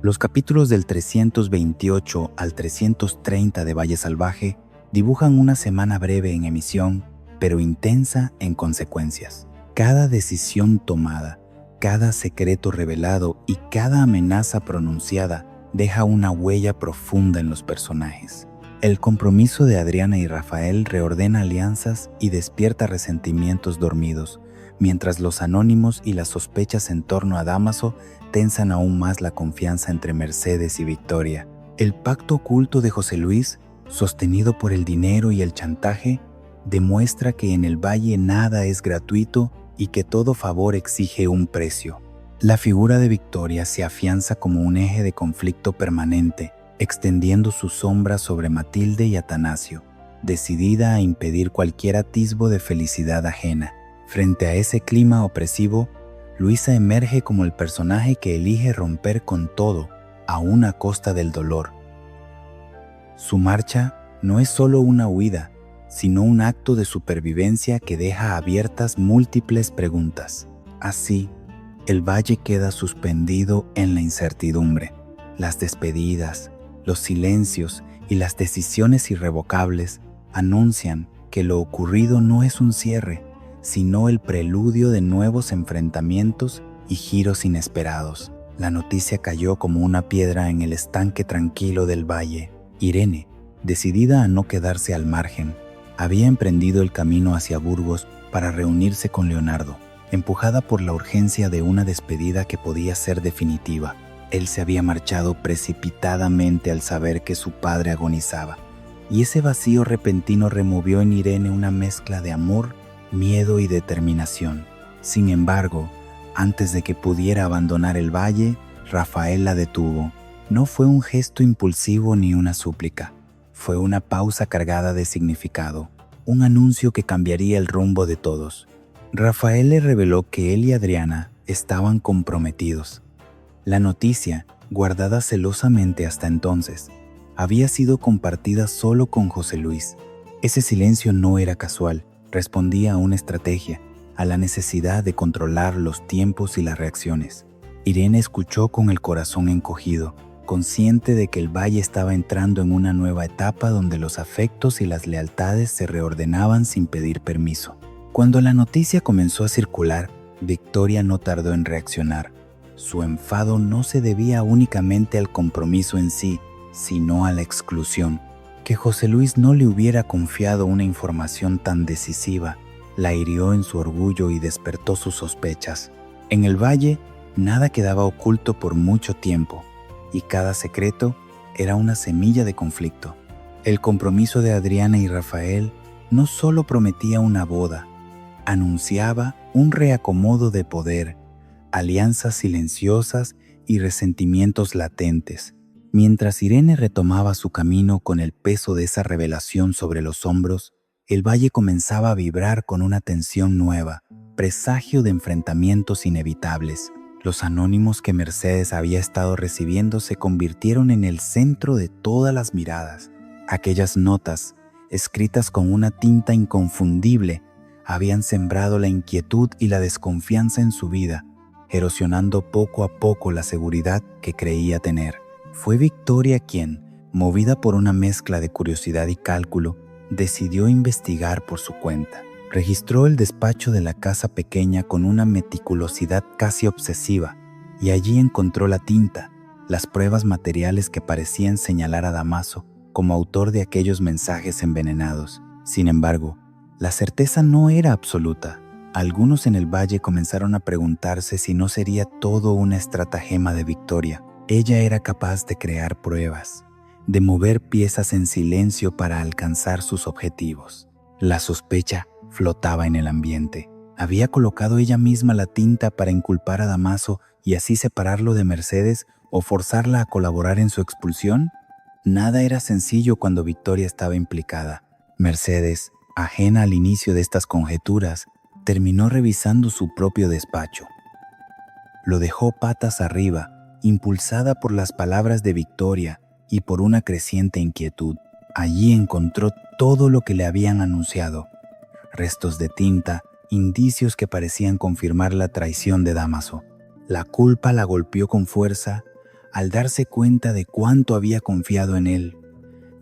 Los capítulos del 328 al 330 de Valle Salvaje dibujan una semana breve en emisión, pero intensa en consecuencias. Cada decisión tomada, cada secreto revelado y cada amenaza pronunciada deja una huella profunda en los personajes. El compromiso de Adriana y Rafael reordena alianzas y despierta resentimientos dormidos, mientras los anónimos y las sospechas en torno a Dámaso tensan aún más la confianza entre Mercedes y Victoria. El pacto oculto de José Luis, sostenido por el dinero y el chantaje, demuestra que en el valle nada es gratuito y que todo favor exige un precio. La figura de Victoria se afianza como un eje de conflicto permanente, extendiendo su sombra sobre Matilde y Atanasio, decidida a impedir cualquier atisbo de felicidad ajena. Frente a ese clima opresivo, Luisa emerge como el personaje que elige romper con todo, aún a costa del dolor. Su marcha no es solo una huida, sino un acto de supervivencia que deja abiertas múltiples preguntas. Así, el valle queda suspendido en la incertidumbre. Las despedidas, los silencios y las decisiones irrevocables anuncian que lo ocurrido no es un cierre, sino el preludio de nuevos enfrentamientos y giros inesperados. La noticia cayó como una piedra en el estanque tranquilo del valle. Irene, decidida a no quedarse al margen, había emprendido el camino hacia Burgos para reunirse con Leonardo, empujada por la urgencia de una despedida que podía ser definitiva. Él se había marchado precipitadamente al saber que su padre agonizaba, y ese vacío repentino removió en Irene una mezcla de amor, miedo y determinación. Sin embargo, antes de que pudiera abandonar el valle, Rafael la detuvo. No fue un gesto impulsivo ni una súplica. Fue una pausa cargada de significado, un anuncio que cambiaría el rumbo de todos. Rafael le reveló que él y Adriana estaban comprometidos. La noticia, guardada celosamente hasta entonces, había sido compartida solo con José Luis. Ese silencio no era casual, respondía a una estrategia, a la necesidad de controlar los tiempos y las reacciones. Irene escuchó con el corazón encogido, consciente de que el valle estaba entrando en una nueva etapa donde los afectos y las lealtades se reordenaban sin pedir permiso. Cuando la noticia comenzó a circular, Victoria no tardó en reaccionar. Su enfado no se debía únicamente al compromiso en sí, sino a la exclusión. Que José Luis no le hubiera confiado una información tan decisiva, la hirió en su orgullo y despertó sus sospechas. En el valle, nada quedaba oculto por mucho tiempo, y cada secreto era una semilla de conflicto. El compromiso de Adriana y Rafael no solo prometía una boda, anunciaba un reacomodo de poder, alianzas silenciosas y resentimientos latentes. Mientras Irene retomaba su camino con el peso de esa revelación sobre los hombros, el valle comenzaba a vibrar con una tensión nueva, presagio de enfrentamientos inevitables. Los anónimos que Mercedes había estado recibiendo se convirtieron en el centro de todas las miradas. Aquellas notas, escritas con una tinta inconfundible, habían sembrado la inquietud y la desconfianza en su vida, erosionando poco a poco la seguridad que creía tener. Fue Victoria quien, movida por una mezcla de curiosidad y cálculo, decidió investigar por su cuenta. Registró el despacho de la casa pequeña con una meticulosidad casi obsesiva, y allí encontró la tinta, las pruebas materiales que parecían señalar a Dámaso como autor de aquellos mensajes envenenados. Sin embargo, la certeza no era absoluta. Algunos en el valle comenzaron a preguntarse si no sería todo una estratagema de Victoria. Ella era capaz de crear pruebas, de mover piezas en silencio para alcanzar sus objetivos. La sospecha flotaba en el ambiente. ¿Había colocado ella misma la tinta para inculpar a Dámaso y así separarlo de Mercedes o forzarla a colaborar en su expulsión? Nada era sencillo cuando Victoria estaba implicada. Mercedes, ajena al inicio de estas conjeturas, terminó revisando su propio despacho. Lo dejó patas arriba, impulsada por las palabras de Victoria y por una creciente inquietud. Allí encontró todo lo que le habían anunciado: restos de tinta, indicios que parecían confirmar la traición de Dámaso. La culpa la golpeó con fuerza, al darse cuenta de cuánto había confiado en él,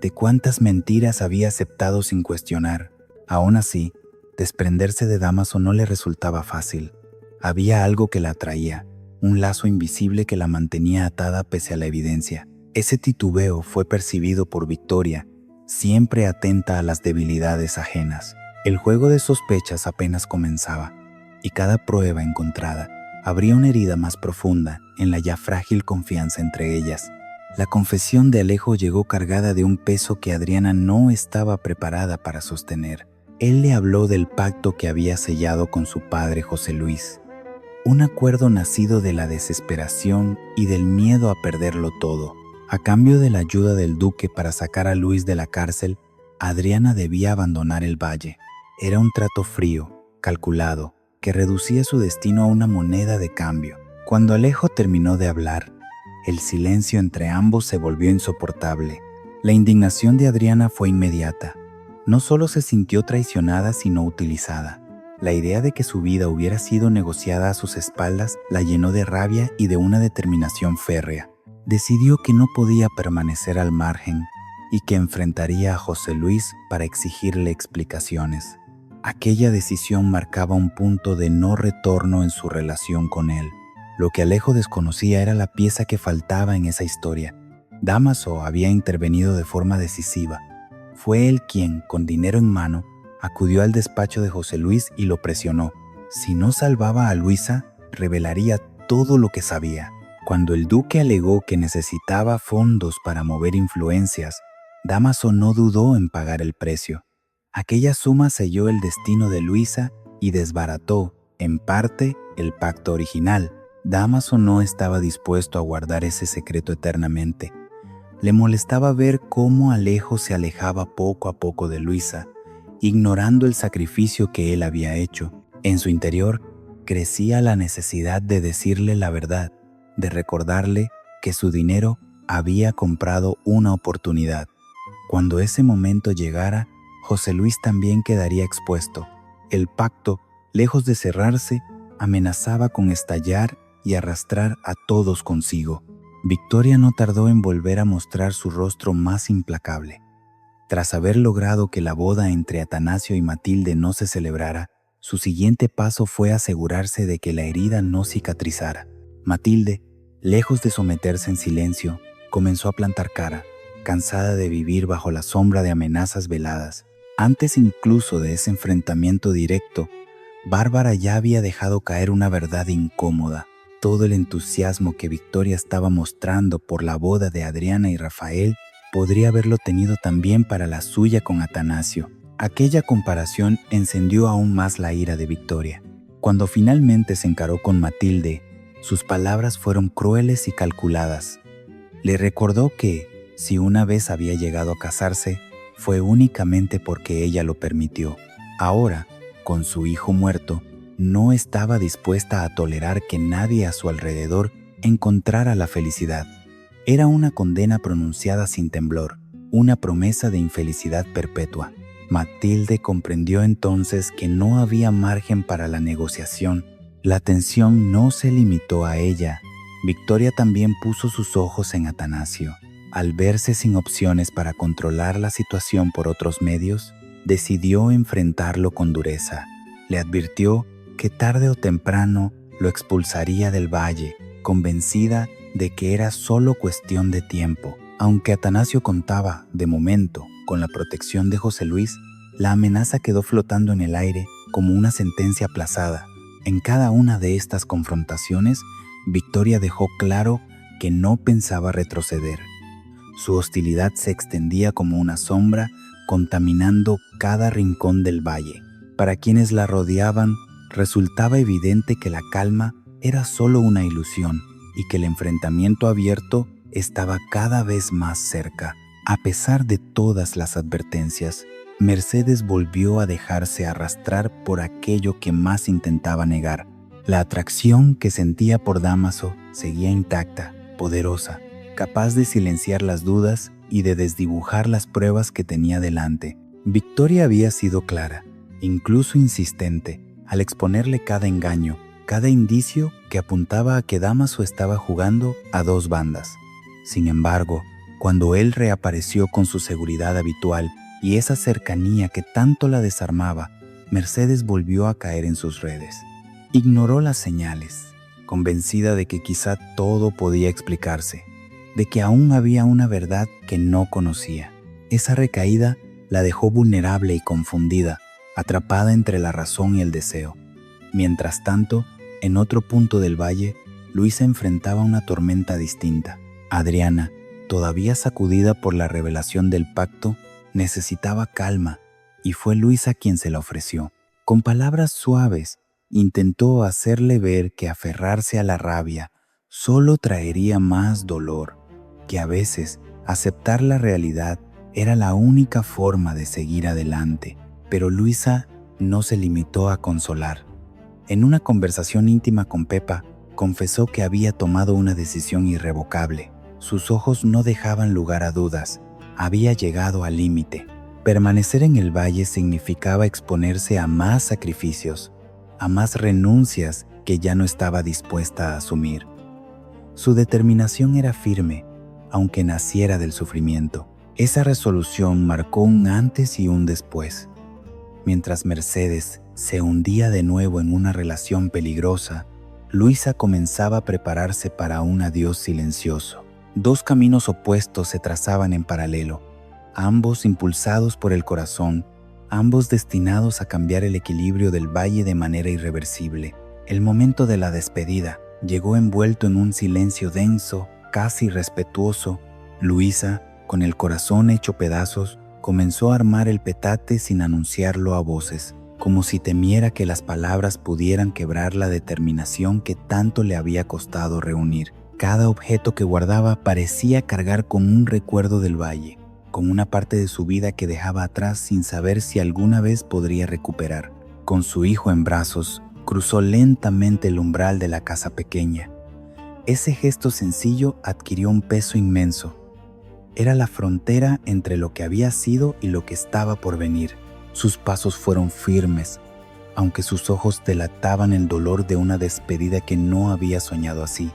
de cuántas mentiras había aceptado sin cuestionar. Aún así, desprenderse de Dámaso no le resultaba fácil. Había algo que la atraía, un lazo invisible que la mantenía atada pese a la evidencia. Ese titubeo fue percibido por Victoria, siempre atenta a las debilidades ajenas. El juego de sospechas apenas comenzaba, y cada prueba encontrada abría una herida más profunda en la ya frágil confianza entre ellas. La confesión de Alejo llegó cargada de un peso que Adriana no estaba preparada para sostener. Él le habló del pacto que había sellado con su padre José Luis, un acuerdo nacido de la desesperación y del miedo a perderlo todo. A cambio de la ayuda del duque para sacar a Luis de la cárcel, Adriana debía abandonar el valle. Era un trato frío, calculado, que reducía su destino a una moneda de cambio. Cuando Alejo terminó de hablar, el silencio entre ambos se volvió insoportable. La indignación de Adriana fue inmediata. No solo se sintió traicionada, sino utilizada. La idea de que su vida hubiera sido negociada a sus espaldas la llenó de rabia y de una determinación férrea. Decidió que no podía permanecer al margen y que enfrentaría a José Luis para exigirle explicaciones. Aquella decisión marcaba un punto de no retorno en su relación con él. Lo que Alejo desconocía era la pieza que faltaba en esa historia. Dámaso había intervenido de forma decisiva. Fue él quien, con dinero en mano, acudió al despacho de José Luis y lo presionó. Si no salvaba a Luisa, revelaría todo lo que sabía. Cuando el duque alegó que necesitaba fondos para mover influencias, Dámaso no dudó en pagar el precio. Aquella suma selló el destino de Luisa y desbarató, en parte, el pacto original. Dámaso no estaba dispuesto a guardar ese secreto eternamente. Le molestaba ver cómo Alejo se alejaba poco a poco de Luisa, ignorando el sacrificio que él había hecho. En su interior crecía la necesidad de decirle la verdad, de recordarle que su dinero había comprado una oportunidad. Cuando ese momento llegara, José Luis también quedaría expuesto. El pacto, lejos de cerrarse, amenazaba con estallar y arrastrar a todos consigo. Victoria no tardó en volver a mostrar su rostro más implacable. Tras haber logrado que la boda entre Atanasio y Matilde no se celebrara, su siguiente paso fue asegurarse de que la herida no cicatrizara. Matilde, lejos de someterse en silencio, comenzó a plantar cara, cansada de vivir bajo la sombra de amenazas veladas. Antes incluso de ese enfrentamiento directo, Bárbara ya había dejado caer una verdad incómoda. Todo el entusiasmo que Victoria estaba mostrando por la boda de Adriana y Rafael podría haberlo tenido también para la suya con Atanasio. Aquella comparación encendió aún más la ira de Victoria. Cuando finalmente se encaró con Matilde, sus palabras fueron crueles y calculadas. Le recordó que, si una vez había llegado a casarse, fue únicamente porque ella lo permitió. Ahora, con su hijo muerto, no estaba dispuesta a tolerar que nadie a su alrededor encontrara la felicidad. Era una condena pronunciada sin temblor, una promesa de infelicidad perpetua. Matilde comprendió entonces que no había margen para la negociación. La tensión no se limitó a ella. Victoria también puso sus ojos en Atanasio. Al verse sin opciones para controlar la situación por otros medios, decidió enfrentarlo con dureza. Le advirtió que tarde o temprano lo expulsaría del valle, convencida de que era solo cuestión de tiempo. Aunque Atanasio contaba, de momento, con la protección de José Luis, la amenaza quedó flotando en el aire como una sentencia aplazada. En cada una de estas confrontaciones, Victoria dejó claro que no pensaba retroceder. Su hostilidad se extendía como una sombra, contaminando cada rincón del valle. Para quienes la rodeaban, resultaba evidente que la calma era solo una ilusión y que el enfrentamiento abierto estaba cada vez más cerca. A pesar de todas las advertencias, Mercedes volvió a dejarse arrastrar por aquello que más intentaba negar. La atracción que sentía por Dámaso seguía intacta, poderosa, capaz de silenciar las dudas y de desdibujar las pruebas que tenía delante. Victoria había sido clara, incluso insistente, al exponerle cada engaño, cada indicio que apuntaba a que Dámaso estaba jugando a dos bandas. Sin embargo, cuando él reapareció con su seguridad habitual y esa cercanía que tanto la desarmaba, Mercedes volvió a caer en sus redes. Ignoró las señales, convencida de que quizá todo podía explicarse, de que aún había una verdad que no conocía. Esa recaída la dejó vulnerable y confundida, atrapada entre la razón y el deseo. Mientras tanto, en otro punto del valle, Luisa enfrentaba una tormenta distinta. Adriana, todavía sacudida por la revelación del pacto, necesitaba calma, y fue Luisa quien se la ofreció. Con palabras suaves, intentó hacerle ver que aferrarse a la rabia solo traería más dolor, que a veces aceptar la realidad era la única forma de seguir adelante. Pero Luisa no se limitó a consolar. En una conversación íntima con Pepa, confesó que había tomado una decisión irrevocable. Sus ojos no dejaban lugar a dudas. Había llegado al límite. Permanecer en el valle significaba exponerse a más sacrificios, a más renuncias que ya no estaba dispuesta a asumir. Su determinación era firme, aunque naciera del sufrimiento. Esa resolución marcó un antes y un después. Mientras Mercedes se hundía de nuevo en una relación peligrosa, Luisa comenzaba a prepararse para un adiós silencioso. Dos caminos opuestos se trazaban en paralelo, ambos impulsados por el corazón, ambos destinados a cambiar el equilibrio del valle de manera irreversible. El momento de la despedida llegó envuelto en un silencio denso, casi respetuoso. Luisa, con el corazón hecho pedazos, comenzó a armar el petate sin anunciarlo a voces, como si temiera que las palabras pudieran quebrar la determinación que tanto le había costado reunir. Cada objeto que guardaba parecía cargar con un recuerdo del valle, con una parte de su vida que dejaba atrás sin saber si alguna vez podría recuperar. Con su hijo en brazos, cruzó lentamente el umbral de la casa pequeña. Ese gesto sencillo adquirió un peso inmenso. Era la frontera entre lo que había sido y lo que estaba por venir. Sus pasos fueron firmes, aunque sus ojos delataban el dolor de una despedida que no había soñado así.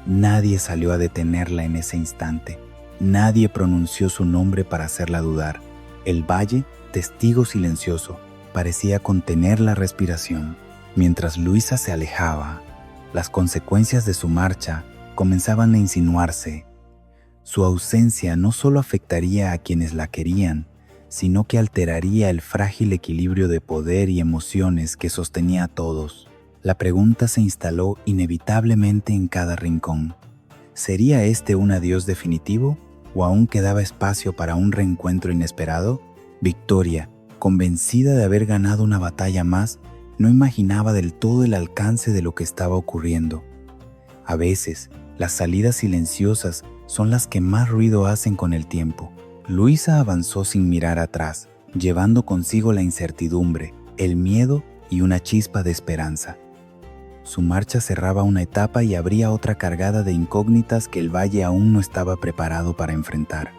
Nadie salió a detenerla en ese instante. Nadie pronunció su nombre para hacerla dudar. El valle, testigo silencioso, parecía contener la respiración. Mientras Luisa se alejaba, las consecuencias de su marcha comenzaban a insinuarse. Su ausencia no solo afectaría a quienes la querían, sino que alteraría el frágil equilibrio de poder y emociones que sostenía a todos. La pregunta se instaló inevitablemente en cada rincón. ¿Sería este un adiós definitivo o aún quedaba espacio para un reencuentro inesperado? Victoria, convencida de haber ganado una batalla más, no imaginaba del todo el alcance de lo que estaba ocurriendo. A veces, las salidas silenciosas son las que más ruido hacen con el tiempo. Luisa avanzó sin mirar atrás, llevando consigo la incertidumbre, el miedo y una chispa de esperanza. Su marcha cerraba una etapa y abría otra cargada de incógnitas que el valle aún no estaba preparado para enfrentar.